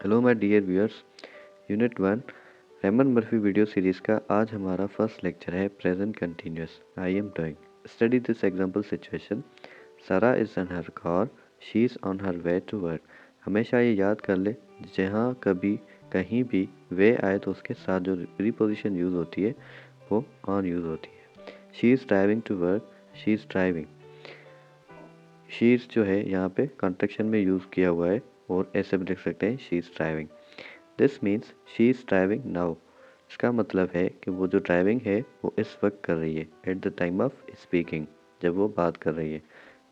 Hello my dear viewers. Unit 1 Raymond Murphy video series का आज हमारा फर्स्ट लेक्चर है present continuous. I am doing study this example situation. Sarah is in her car, she is on her way to work. हमेशा ये याद कर ले, जहाँ कभी कहीं भी वे आए तो उसके साथ जो प्रीपोजिशन यूज़ होती है वो ऑन यूज़ होती है। She is driving to work, she is driving. She is जो है यहाँ पे कॉन्ट्रैक्शन में यूज़ किया हुआ है और ऐसे भी लिख सकते हैं she is driving. This means she is driving now. इसका मतलब है कि वो जो ड्राइविंग है वो इस वक्त कर रही है, at the time of speaking, जब वो बात कर रही है।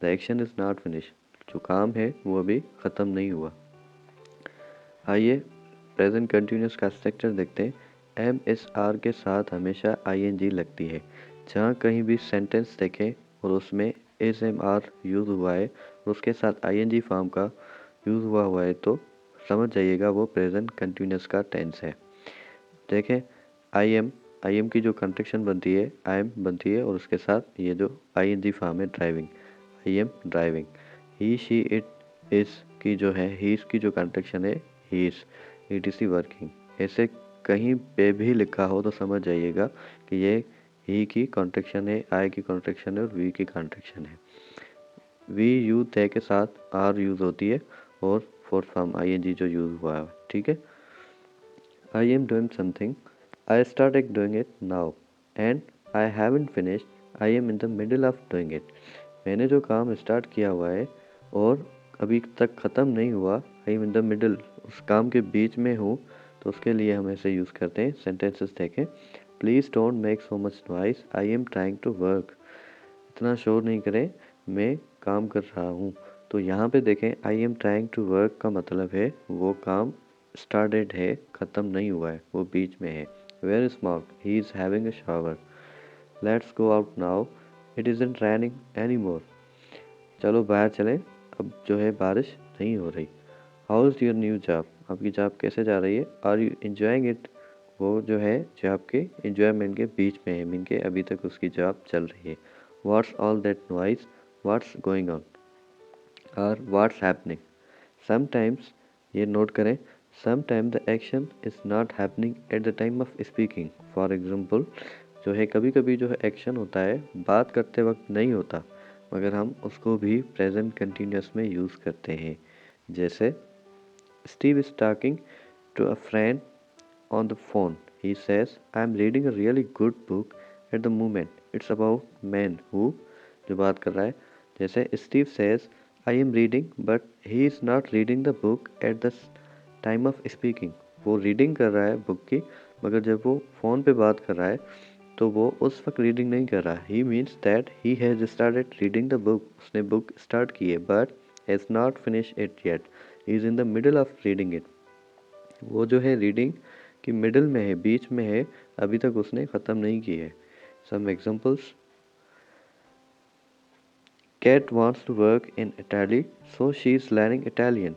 The action is not finish, जो काम है वो अभी ख़त्म नहीं हुआ। आइए प्रेजेंट कंटिन्यूस का स्ट्रक्चर देखते हैं। एम एस आर के साथ हमेशा आई एन जी लगती है। जहाँ कहीं भी सेंटेंस देखें और उसमें एस एम आर यूज़ हुआ है और उसके साथ आई एन जी फॉर्म का यूज़ हुआ है तो समझ जाइएगा वो प्रेजेंट कंटिन्यूस का टेंस है। देखें, आई एम की जो कंट्रैक्शन बनती है आई एम बनती है और उसके साथ ये जो आई एन जी फॉर्म है driving, I am driving. He she it is की जो है ही इज़ की जो कंट्रैक्शन है he is, it is working. ऐसे कहीं पे भी लिखा हो तो समझ जाइएगा कि ये ही की कॉन्ट्रैक्शन है, आई की कॉन्ट्रैक्शन है और वी की कॉन्ट्रैक्शन है। वी यू ते के साथ आर यूज़ होती है और fourth form I N G जो यूज़ हुआ है। ठीक है। I am doing something, I started doing it now and I haven't finished, I am in the middle of doing it. मैंने जो काम स्टार्ट किया हुआ है और अभी तक ख़त्म नहीं हुआ, आई एम इन द मिडल, उस काम के बीच में हूँ, तो उसके लिए हम ऐसे यूज़ करते हैं। सेंटेंसेस देखें। Please don't make so much noise, I am trying to work. इतना शोर नहीं करें, मैं काम कर रहा हूँ। तो यहाँ पे देखें, I am trying to work का मतलब है वो काम स्टार्टेड है, ख़त्म नहीं हुआ है, वो बीच में है। Where is Mark, he is having a shower. Let's go out now, it isn't raining any more. चलो बाहर चलें, अब जो है बारिश नहीं हो रही। How is your new job, आपकी जॉब कैसे जा रही है। आर यू इंजॉइंग इट, वो जो है जॉब के इंजॉयमेंट के बीच में है, मीन के अभी तक उसकी जॉब चल रही है। What's all that noise, what's going on और व्हाट्स हैपनिंग। समटाइम्स, ये नोट करें, sometime the action is not happening at the time of speaking. For example, जो है कभी कभी जो है एक्शन होता है बात करते वक्त नहीं होता, मगर हम उसको भी प्रेजेंट कंटिन्यूस में यूज़ करते हैं। जैसे Steve is talking to a friend on the phone. He says, I am reading a really good book at the moment. It's about man who, जो बात कर रहा है, जैसे Steve says, I am reading, but he is not reading the book at the time of speaking. वो reading कर रहा है बुक की, मगर जब वो फ़ोन पे बात कर रहा है तो वो उस वक्त रीडिंग नहीं कर रहा। He means that he has started reading the book, उसने बुक स्टार्ट की है, but has not finish it yet, he is in the middle of reading it. वो जो है रीडिंग की मिडल में है, बीच में है, अभी तक उसने ख़त्म नहीं की है। Some examples, Kat wants to work in Italy so she is learning Italian.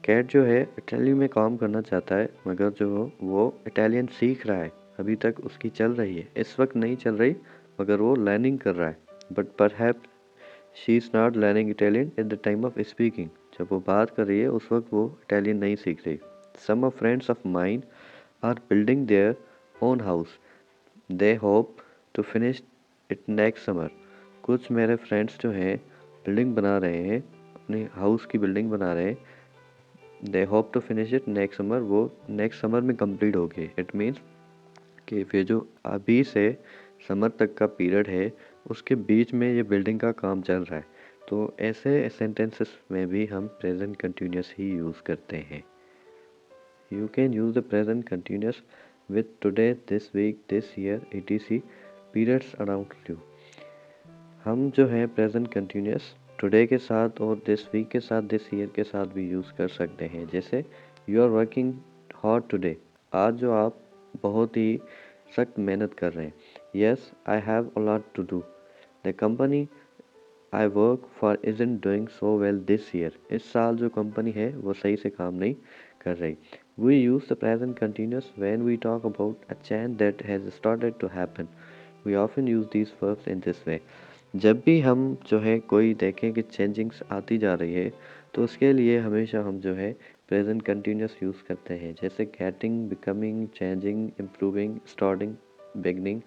Kat जो है इटाली में काम करना चाहता है, मगर जो वो इटालियन सीख रहा है, अभी तक उसकी चल रही है, इस वक्त नहीं चल रही, मगर वो लर्निंग कर रहा है। But perhaps she is not learning Italian at the time of speaking, जब वो बात कर रही है उस वक्त वो इटालियन नहीं सीख रही। Some of friends of mind are building their own house. They hope to finish it next summer. कुछ मेरे फ्रेंड्स जो हैं बिल्डिंग बना रहे हैं, अपनी हाउस की बिल्डिंग बना रहे हैं। They hope to finish it next summer, वो नेक्स्ट समर में कंप्लीट होगी। इट मीन्स कि फिर जो अभी से समर तक का पीरियड है उसके बीच में ये बिल्डिंग का काम चल रहा है। तो ऐसे सेंटेंसेस में भी हम प्रेजेंट कंटिन्यूस ही यूज़ करते हैं। You can use the present continuous with today, this week, this year, etc. periods around you. हम जो है प्रेजेंट कंटिन्यूस टुडे के साथ और दिस वीक के साथ, दिस ईयर के साथ भी यूज़ कर सकते हैं। जैसे you are working hard today, आज जो आप बहुत ही सख्त मेहनत कर रहे हैं। Yes, I have a lot to do, the company I work for isn't doing so well this year. इस साल जो कंपनी है वो सही से काम नहीं कर रही। We use the present continuous when we talk about a change that has started to happen. We often use these verbs in this way. जब भी हम जो है कोई देखें कि चेंजिंग्स आती जा रही है तो उसके लिए हमेशा हम जो है प्रेजेंट कंटिन्यूस यूज़ करते हैं, जैसे getting, becoming, changing, improving, starting, beginning,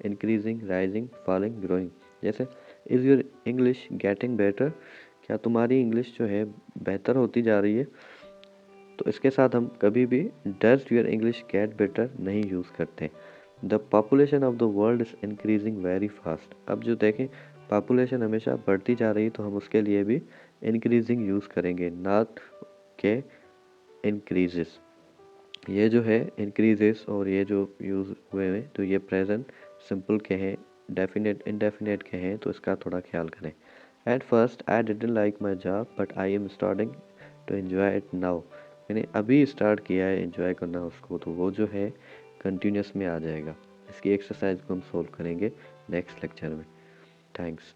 increasing, rising, falling, growing. जैसे is your English getting better, क्या तुम्हारी इंग्लिश जो है बेहतर होती जा रही है। तो इसके साथ हम कभी भी does your English get better नहीं यूज़ करते। The population of the world is increasing very fast. अब जो देखें पॉपुलेशन हमेशा बढ़ती जा रही है, तो हम उसके लिए भी इंक्रीजिंग यूज़ करेंगे, नॉट के इंक्रीजेस। ये जो है इंक्रीजेस और ये जो यूज़ हुए हैं, तो ये प्रेजेंट सिंपल के हैं, डेफिनेट इनडेफिनेट के हैं, तो इसका थोड़ा ख्याल करें। At first I didn't like my job but I am starting to enjoy it now. मैंने अभी स्टार्ट किया है एंजॉय करना उसको, तो वो जो है कंटिन्यूस में आ जाएगा। इसकी एक्सरसाइज को हम सोल्व करेंगे नेक्स्ट लेक्चर में। थैंक्स।